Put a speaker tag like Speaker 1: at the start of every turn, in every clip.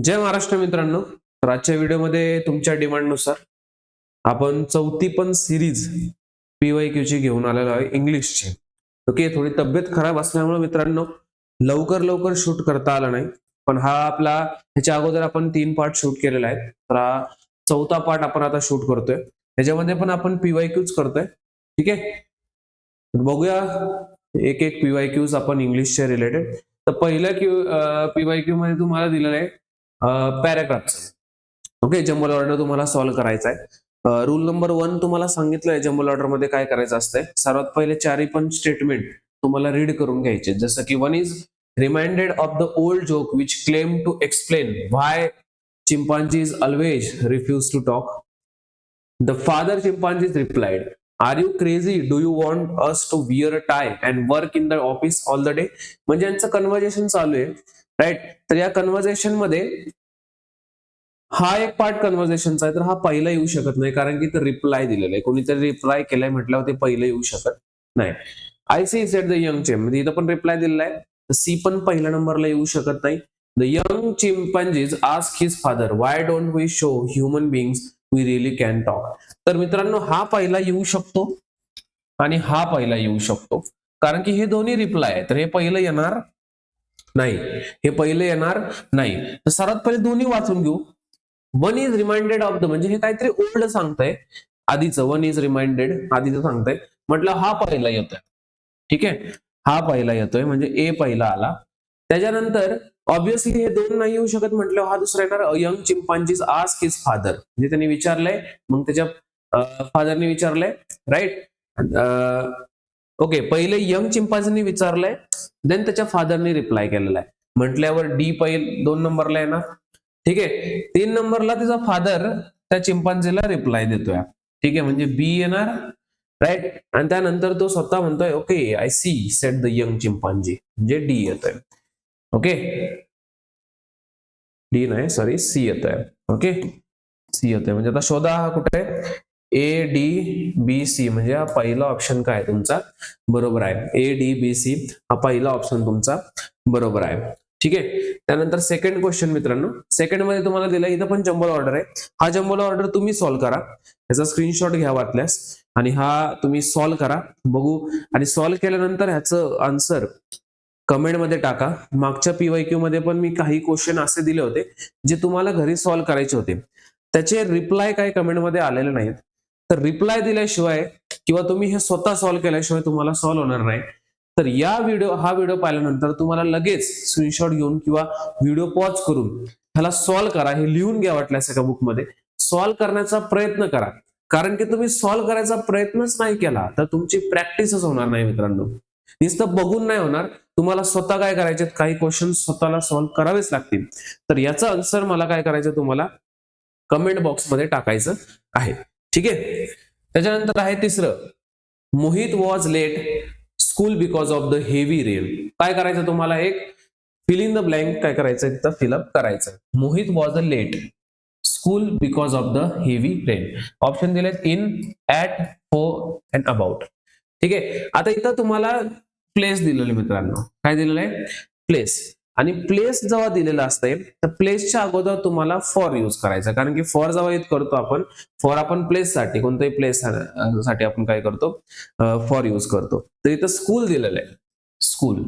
Speaker 1: जय महाराष्ट्र मित्रांनो. तर आजच्या व्हिडिओमध्ये तुमच्या डिमांडनुसार आपण चौथी पण सिरीज PYQ ची घेऊन आलेलो आहे इंग्लिशची. ओके, थोडी तब्येत खराब असल्यामुळे मित्रांनो लवकर शूट करता आला नाही, पण हा आपला ह्याच्या अगोदर आपण 3 पार्ट शूट केलेला आहे. तर हा चौथा पार्ट आपण आता शूट करतोय. ह्याच्यामध्ये पण आपण PYQच करतोय. ठीक आहे, तर बघूया एक एक PYQs आपण इंग्लिशचे रिलेटेड. तर पहिल्या PYQ मध्ये तुम्हाला दिलेलं आहे पॅराग्राफ्स. ओके, जंबल ऑर्डर तुम्हाला सॉल्व्ह करायचा आहे. रूल नंबर 1 तुम्हाला सांगितलंय जंबल ऑर्डर मध्ये काय करायचं असतंय. सर्वात पहिले चारही पण स्टेटमेंट तुम्हाला रीड करून घ्यायचे. जसं की 1 is reminded of the old joke which claim to explain why chimpanzees always refuse to talk. The father chimpanzee replied, "Are you crazy? Do you want us to wear a tie and work in the office all the day?" म्हणजे यांचं conversation चालू आहे, right. तर या conversation मध्ये हा एक part कन्व्हर्सेशनचा आहे, तर हा पहिला येऊ शकत नाही कारण की ते रिप्लाय दिलेला आहे. कोणीतरी रिप्लाय केलाय म्हटल्यावर ते पहिलं येऊ शकत नाही. I see said the young चिम, म्हणजे इथं पण रिप्लाय दिलेला आहे, तर सी पण पहिल्या नंबरला येऊ शकत नाही. The young chimpanzees ask his father, why don't we show human beings we really can talk. तर मित्रांनो हा पहिला येऊ शकतो आणि हा पहिला येऊ शकतो, कारण की हे दोन्ही रिप्लाय आहे. तर हे पहिलं येणार नाही, हे पहिलं येणार नाही. तर सर्वात पहिले दोन्ही वाचून घेऊ. 1 इज रिमाइंडेड ऑफ द, म्हणजे हे काहीतरी ओल्ड सांगतंय. आधीचं 1 इज रिमाइंडेड आधीचं सांगतंय, म्हटलं हा पहिला येतोय. ठीक आहे, हा पहिला येतोय म्हणजे ए पहिला आला. त्याच्यानंतर ऑब्व्हियसली हे दोन नाही येऊ शकत म्हटलं हा दुसरा येणार. Young chimpanzees ask his father, म्हणजे त्यांनी विचारलंय, मग त्याच्या फादरने विचारलंय, राईट. ओके, पहिले यंग चिंपांजीनी विचारलंय, देन त्याच्या फादरने रिप्लाय केलेला आहे. म्हटल्यावर डी पहिले 2 नंबरला येणार. ठीक आहे, 3 नंबरला तिचा फादर त्या चिंपांजीला रिप्लाय देतोय. ठीक आहे, म्हणजे बी येणार, राईट. आणि त्यानंतर तो स्वतः म्हणतोय, okay I see said the young chimpanzee, म्हणजे डी येतोय. ओके, डी नाही, सॉरी, सी येतोय. ओके, सी येतोय. म्हणजे आता शोधा हा कुठे आहे. ए डी बी सी, म्हणजे हा पहिला ऑप्शन काय तुमचा बरोबर आहे. ए डी बी सी हा पहिला ऑप्शन तुमचा बरोबर आहे. ठीक आहे, त्यानंतर सेकंड क्वेश्चन मित्रांनो. सेकंड मध्ये तुम्हाला दिलाय, इथं पण जंबल ऑर्डर आहे. हा जंबल ऑर्डर तुम्ही सॉल्व्ह करा, याचा स्क्रीनशॉट घ्या वाटल्यास, आणि हा तुम्ही सॉल्व्ह करा, बघू. आणि सॉल्व्ह केल्यानंतर ह्याचं आन्सर कमेंट मध्ये टाका. मागच्या PYQ मध्ये पण मी काही क्वेश्चन असे दिले होते जे तुम्हाला घरी सॉल्व्ह करायचे होते, त्याचे रिप्लाय काही कमेंट मध्ये आलेले नाहीत. तर रिप्लाय दिल्याशिवाय किंवा तुम्ही हे स्वतः सॉल्व्ह केल्याशिवाय तुम्हाला सॉल्व्ह होणार नाही. तर हा व्हिडिओ पाहिल्यानंतर तुम्हाला लगेच स्क्रीनशॉट घेऊन किंवा व्हिडिओ पॉज करून ह्याला सॉल्व्ह करा. हे लिहून घ्या वाटल्यास एका बुकमध्ये, सॉल्व्ह करण्याचा प्रयत्न करा. कारण की तुम्ही सॉल्व्ह करायचा प्रयत्नच नाही केला तर तुमची प्रॅक्टिसच होणार नाही मित्रांनो. नुसतं बघून नाही होणार, तुम्हाला स्वतः काय करायचे, काही क्वेश्चन स्वतःला सॉल्व्ह करावेच लागतील. तर याचा आन्सर मला काय करायचं, तुम्हाला कमेंट बॉक्समध्ये टाकायचं आहे. ठीक आहे, त्याच्यानंतर आहे तिसरं, Mohit was late school because of the heavy rain. काय करायचं तुम्हाला, एक फिल इन द ब्लँक काय करायचं तिथं फिलअप करायचं. Mohit was a late school because of the heavy rain. Option दिले in, at, for and about. ठीक आहे, आता इथं तुम्हाला प्लेस दिलेलं मित्रांनो. काय दिलेलं आहे, प्लेस. आणि प्लेस जेव्हा दिलेलं असतंय तर प्लेसच्या अगोदर तुम्हाला फॉर यूज करायचा, कारण की फॉर जेव्हा यूज करतो आपण, फॉर आपण प्लेस साठी, कोणत्याही प्लेस साठी आपण काय करतो, फॉर यूज करतो. तर इथं स्कूल दिलेलं आहे, स्कूल.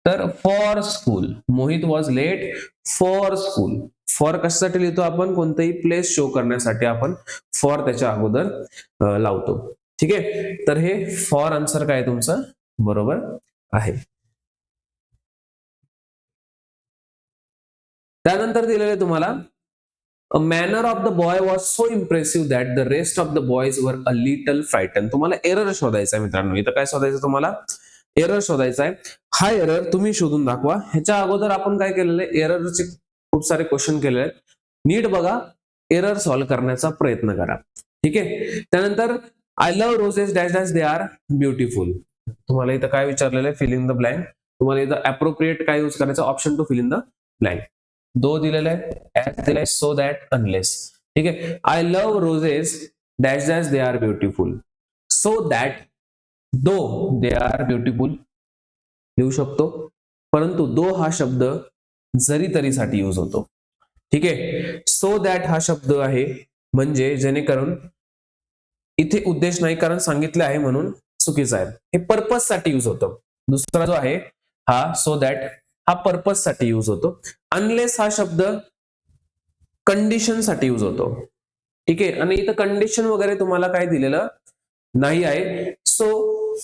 Speaker 1: तर for school, Mohit was late for school. For कशासाठी लिहितो आपण, कोणतेही प्लेस शो करण्यासाठी आपण फॉर त्याच्या अगोदर लावतो. ठीक आहे, तर हे फॉर आन्सर काय तुमचं बरोबर आहे. त्यानंतर दिलेलं आहे तुम्हाला, a manner of the boy was so impressive that the rest of the boys were a little frighten. तुम्हाला एरर शोधायचा आहे मित्रांनो. इथं काय शोधायचं तुम्हाला, एरर शोधायचा आहे. हा एरर तुम्ही शोधून दाखवा. ह्याच्या अगोदर आपण काय केलेलं आहे, एररचे खूप सारे क्वेश्चन केलेले आहेत. नीट बघा, एरर सॉल्व्ह करण्याचा प्रयत्न करा. ठीक आहे, त्यानंतर I love roses dash dash they are beautiful. तुम्हाला इथं काय विचारलेलं आहे, फिल इन द ब्लँक. तुम्हाला इथं अप्रोप्रिएट काय यूज करायचं, option to fill in the blank. Though दिलेला आहे, ऍज दिलाय, सो दॅट, अनलेस. ठीक आहे, I love roses dash dash they are beautiful, so that, though they are beautiful लिहू शकतो. परंतु दो हा शब्द जरी तरीसाठी यूज होतो. ठीक आहे. सो दॅट हा शब्द आहे, म्हणजे जेणेकरून इथे उद्देश नाही, कारण सांगितलं आहे म्हणून चुकीचं आहे. हे पर्पज साठी युज होतं. दुसरा जो आहे हा सो दॅट, हा पर्पज साठी युज होतो. अनलेस हा शब्द कंडिशन साठी युज होतो. ठीक आहे. आणि इथं कंडिशन वगैरे तुम्हाला काय दिलेलं नाही आहे. So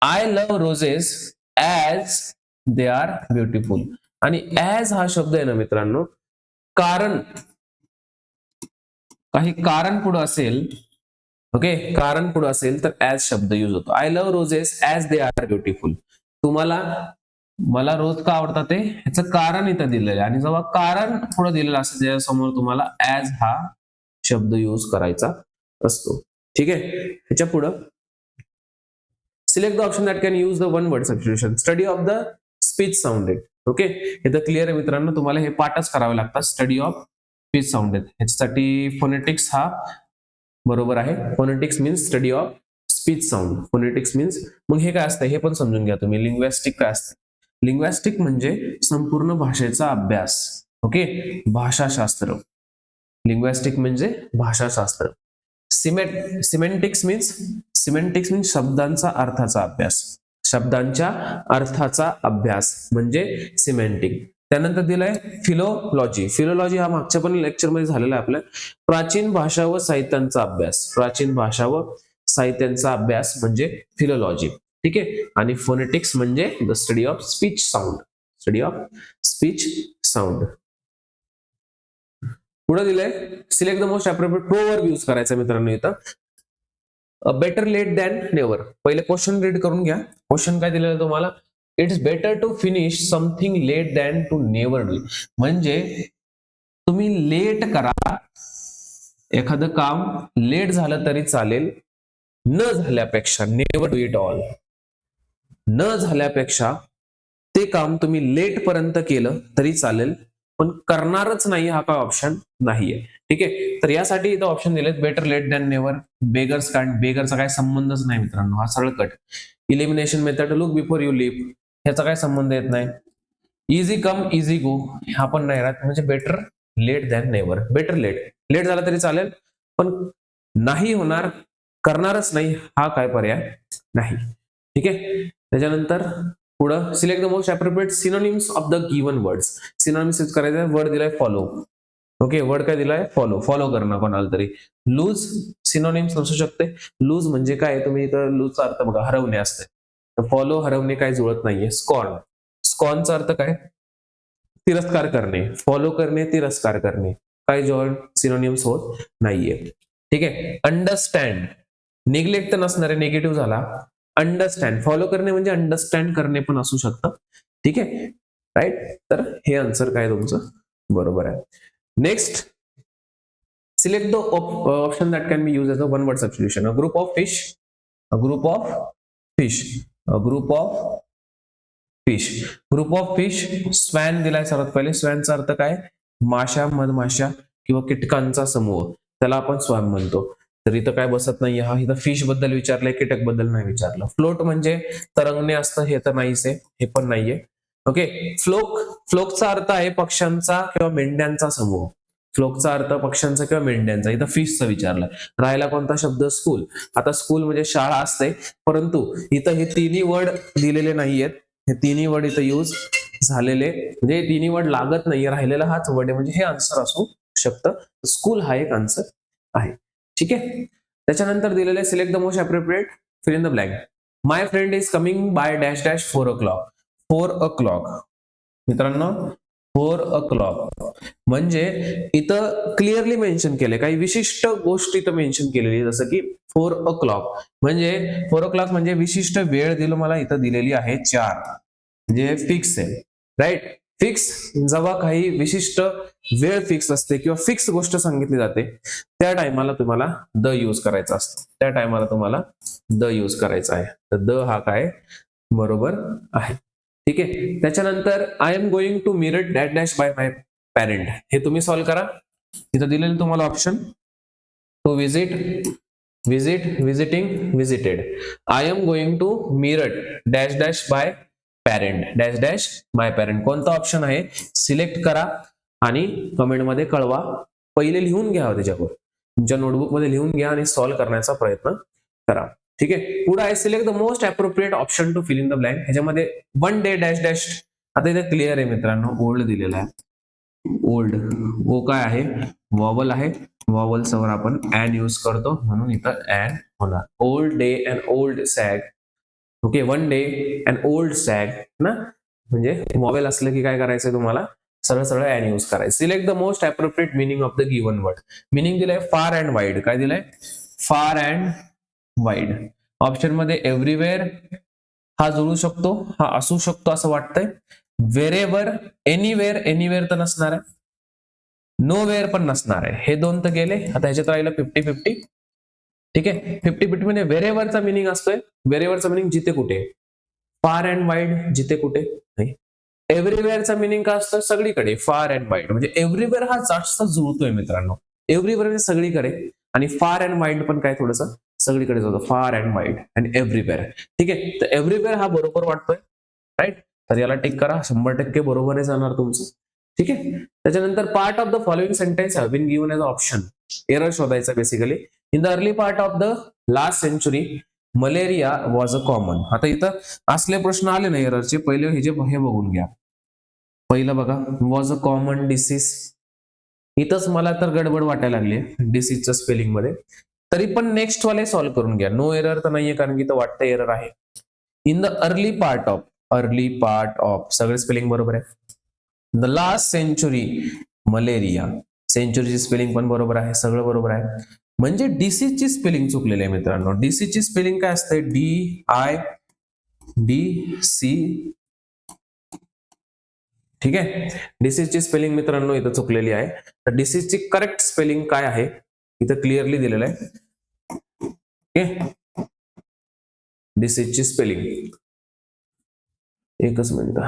Speaker 1: I love roses as they are beautiful. आणि ॲज हा शब्द आहे ना मित्रांनो, कारण, काही कारण पुढे असेल, ओके, कारण पुढे असेल तर ॲज शब्द युज होतो. I love roses as they are beautiful. तुम्हाला, मला रोज का आवडतात ते, ह्याचं कारण इथं दिलेलं आहे. आणि जेव्हा कारण पुढे दिलेलं असतं त्याच्यासमोर तुम्हाला ॲज हा शब्द यूज करायचा असतो. ठीक आहे. ह्याच्या पुढं select the option that can use the one word substitution. Study of the speech sounded. Okay, हे तर क्लिअर आहे मित्रांनो, तुम्हाला हे पाठच करावे लागतात. स्टडी ऑफ स्पीच साऊंडेड, ह्याच्यासाठी फोनेटिक्स हा बरोबर आहे. Phonetics means study of speech sound. Phonetics means, मग हे काय असतं हे पण समजून घ्या तुम्ही. लिंग्विस्टिक काय असतं? लिंग्विस्टिक म्हणजे संपूर्ण भाषेचा अभ्यास. ओके, भाषाशास्त्र. लिंग्विस्टिक म्हणजे भाषाशास्त्र. सिमेंटिक्स मीन्स शब्दांचा अर्थाचा अभ्यास. शब्दांच्या अर्थाचा अभ्यास म्हणजे सिमेंटिक. त्यानंतर दिलाय फिलोलॉजी. फिलोलॉजी हा मागच्या पण लेक्चर मध्ये झालेला आहे आपल्या. प्राचीन भाषा व साहित्यांचा अभ्यास. प्राचीन भाषा व साहित्यांचा अभ्यास म्हणजे फिलोलॉजी. ठीक आहे. आणि फोनेटिक्स म्हणजे the study of speech sound. Study of speech sound. पुढे दिलंय select the most appropriate proverb use करायचा मित्रांनो इथं. Better late than never. पहिले क्वेश्चन रीड करून घ्या. क्वेश्चन काय दिलेलं तुम्हाला? It's better to finish something late than to never do. म्हणजे तुम्ही लेट करा, एखादं काम लेट झालं तरी चालेल, न झाल्यापेक्षा, नेव्हर डू इट ऑल, न झाल्यापेक्षा ते काम तुम्ही लेट पर्यंत केलं तरी चालेल, पण करणारच नाही हा काय ऑप्शन नाहीये. ठीक आहे. तर यासाठी इथं ऑप्शन दिलेत better late than never. Beggars can't, बेगरचा काय संबंधच नाही मित्रांनो, हा सरळ cut. Elimination method, look before you live, ह्याचा काय संबंध येत नाही. इझी कम इझी गो, हा पण नाही राहत. म्हणजे better late than never. Better late, late झाला तरी चालेल पण नाही होणार, करणारच नाही, हा काय पर्याय नाही. ठीक आहे. त्याच्यानंतर पुढं select the most appropriate synonyms of the given words. Synonyms use करायचा. वर्ड दिलाय फॉलो. ओके, वर्ड काय दिलाय? फॉलो. फॉलो करणं कोणाला तरी. लूज सिनोनिम्स नसू शकते. लूज म्हणजे काय, तुम्ही इथं लूजचा अर्थ बघा, हरवणे असते. तर फॉलो, हरवणे काय जुळत नाहीये. स्कॉर्न, स्कॉर्नचा अर्थ काय? तिरस्कार करणे. फॉलो करणे, तिरस्कार करणे, काय जॉईंट सिनोनिम्स होत नाहीये. ठीक आहे. अंडरस्टँड, निग्लेक्ट नसणारे, निगेटिव्ह झाला. अंडरस्टँड, फॉलो करणे म्हणजे अंडरस्टँड करणे पण असू शकतं. ठीक आहे. राईट. तर हे आन्सर काय तुमचं बरोबर आहे. Next, select the option that can be use as a one word substitution. A group of fish, a group of fish, a group of fish. Group of fish. Swan दिलाय सर्वात पहिले. स्वॅनचा अर्थ काय? माशा, मधमाशा किंवा कीटकांचा समूह, त्याला आपण स्वॅन म्हणतो. तर इथं काय बसत नाहीये. हा इथं फिश बद्दल विचारलंय, कीटक बद्दल नाही विचारलं. फ्लोट म्हणजे तरंगणे असतं, हे तर नाहीच आहे, हे पण नाहीये. ओके. फ्लोक, फ्लोकचा अर्थ आहे पक्ष्यांचा किंवा मेंढ्यांचा समूह. फ्लोकचा अर्थ पक्ष्यांचा किंवा मेंढ्यांचा. इथं फिशचा विचारलाय. राहिला कोणता शब्द? स्कूल. आता स्कूल म्हणजे शाळा असते, परंतु इथं हे तिन्ही वर्ड दिलेले नाहीयेत. हे तिन्ही वर्ड इथं यूज झालेले, म्हणजे तिन्ही वर्ड लागत नाहीये, राहिलेला हाच वर्ड आहे, म्हणजे हे आन्सर असू शकतं. स्कूल हा एक आन्सर आहे. ठीक आहे. त्याच्यानंतर दिलेले select the most appropriate fill in the blank. My friend is coming by dash dash 4 o'clock. 4 o'clock मित्रांनो, 4 o'clock म्हणजे इथं क्लिअरली मेन्शन केले, काही विशिष्ट गोष्ट इथं मेन्शन केलेली, जसं की 4 o'clock म्हणजे 4 o'clock म्हणजे विशिष्ट वेळ दिलं मला इथं दिलेली आहे 4, म्हणजे फिक्स आहे. राईट. फिक्स, जेव्हा काही विशिष्ट वेळ फिक्स असते किंवा फिक्स गोष्ट सांगितली जाते, त्या टायमाला तुम्हाला द यूज करायचा असतो. त्या टायमाला तुम्हाला द यूज करायचा आहे. तर द हा काय बरोबर आहे. ठीक आहे. त्याच्यानंतर I am going to Meerut dash dash by my parent. हे तुम्ही सॉल्व्ह करा. इथं दिलेलं तुम्हाला option. To visit, visit, visiting, visited. I am going to Meerut dash dash by parent dash dash my parent. कोणता ऑप्शन आहे सिलेक्ट करा. आणि कमेंटमध्ये कळवा. पहिले लिहून घ्या त्याच्यावर, तुमच्या नोटबुक मध्ये लिहून घ्या आणि सॉल्व्ह करण्याचा प्रयत्न करा. ठीक आहे. पुढे आहे select the most appropriate option to fill in the blank. ह्याच्यामध्ये वन डे डॅश डॅश, आता इथे क्लिअर आहे मित्रांनो, ओल्ड दिलेला आहे. ओल्ड, ओ काय आहे, वॉवल आहे, वॉवल्सवर आपण ॲन यूज करतो म्हणून इथं ॲन होणार. Old day and old sag. Okay, one day and old sag ना, म्हणजे वॉवेल असलं की काय करायचंय तुम्हाला, सरळ सरळ ॲन यूज करायचं. Select the most appropriate meaning of the given word. Meaning दिलंय फार अँड वाईड. काय दिलंय, फार अँड वाईड. ऑप्शन मध्ये एव्हरीवेअर हा जुळू शकतो, हा असू शकतो असं वाटतंय. व्हेरेवर, एनीवेअर, एनीवेअर तर नसणार आहे, नो वेअर पण नसणार आहे. हे दोन तर गेले. आता ह्याच्यात राहिलं 50-50. ठीक आहे, 50-50 मध्ये व्हेरेवरचा मिनिंग असतोय. व्हेरेवरचा मिनिंग जिथे कुठे, फार अँड वाईड जिथे कुठे नाही. एव्हरीवेअरचा मिनिंग काय असतं, सगळीकडे. फार अँड वाईड म्हणजे एव्हरीवेअर हा जास्त जुळतोय मित्रांनो. एव्हरीवेअर म्हणजे सगळीकडे, आणि फार अँड वाईड पण काय थोडंसं सगळीकडे जातो. फार अँड वाईड अँड एव्हरीवेअर. ठीक आहे, तर एव्हरीवेअर हा बरोबर वाटतोय, राईट. तर याला टिक करा, 100% बरोबर जाणार तुमचं. ठीक आहे. त्याच्यानंतर part of the following sentence have been given as option. Error शोधायचा basically. In the early part of the last century malaria was a common. आता इथं असले प्रश्न आले ना एररचे, पहिले हे बघून घ्या. पहिलं बघा, वॉज अ कॉमन डिसीज. इथंच मला तर गडबड वाटायला लागली डिसीजच्या स्पेलिंग मध्ये. तरी पण नेक्स्ट वाले सॉल्व्ह करून घ्या. नो एरर तर नाहीये, कारण की इथं वाटतं एरर आहे. In the early part of, early part of सगळे स्पेलिंग बरोबर आहे. द लास्ट सेंचुरी मलेरिया, सेंचुरीची स्पेलिंग पण बरोबर आहे, सगळं बरोबर आहे. म्हणजे डिसीजची स्पेलिंग चुकलेली आहे मित्रांनो. डिसीजची स्पेलिंग काय असते, DIDC. ठीक आहे, डिसीजची स्पेलिंग मित्रांनो इथं चुकलेली आहे. तर डिसीजची करेक्ट स्पेलिंग काय आहे इथं क्लिअरली दिलेलं आहे. ओके, डिसीजची स्पेलिंग, एकच मिनिट.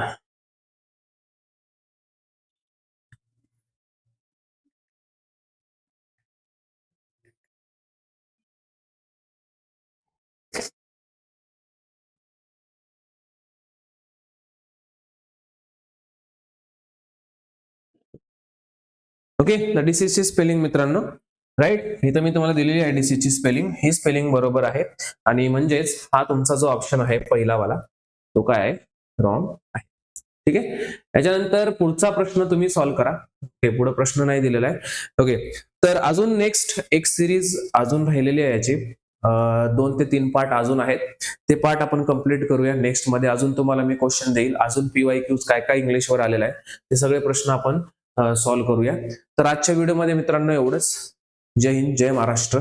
Speaker 1: ओके, द डिसीजची स्पेलिंग मित्रांनो, राईट. इथं मी तुम्हाला दिलेली आहे डिसीजची स्पेलिंग. ही स्पेलिंग बरोबर आहे, आणि म्हणजेच हा तुमचा जो ऑप्शन आहे पहिला वाला, तो काय आहे, रॉंग आहे. ठीक आहे. याच्यानंतर पुढचा प्रश्न तुम्ही सॉल्व्ह करा. ओके, पुढे प्रश्न नाही दिलेला आहे. ओके, तर अजून नेक्स्ट एक सिरीज अजून राहिलेली आहे याची. 2 ते 3 पार्ट अजून आहेत. ते पार्ट आपण कंप्लीट करूया. नेक्स्ट मध्ये अजून तुम्हाला मी क्वेश्चन देईल. अजून PYQs काय काय इंग्लिशवर आलेला आहे ते सगळे प्रश्न आपण सॉल्व्ह करूया. तर आजच्या व्हिडिओमध्ये मित्रांनो एवढंच. जय हिंद, जय महाराष्ट्र.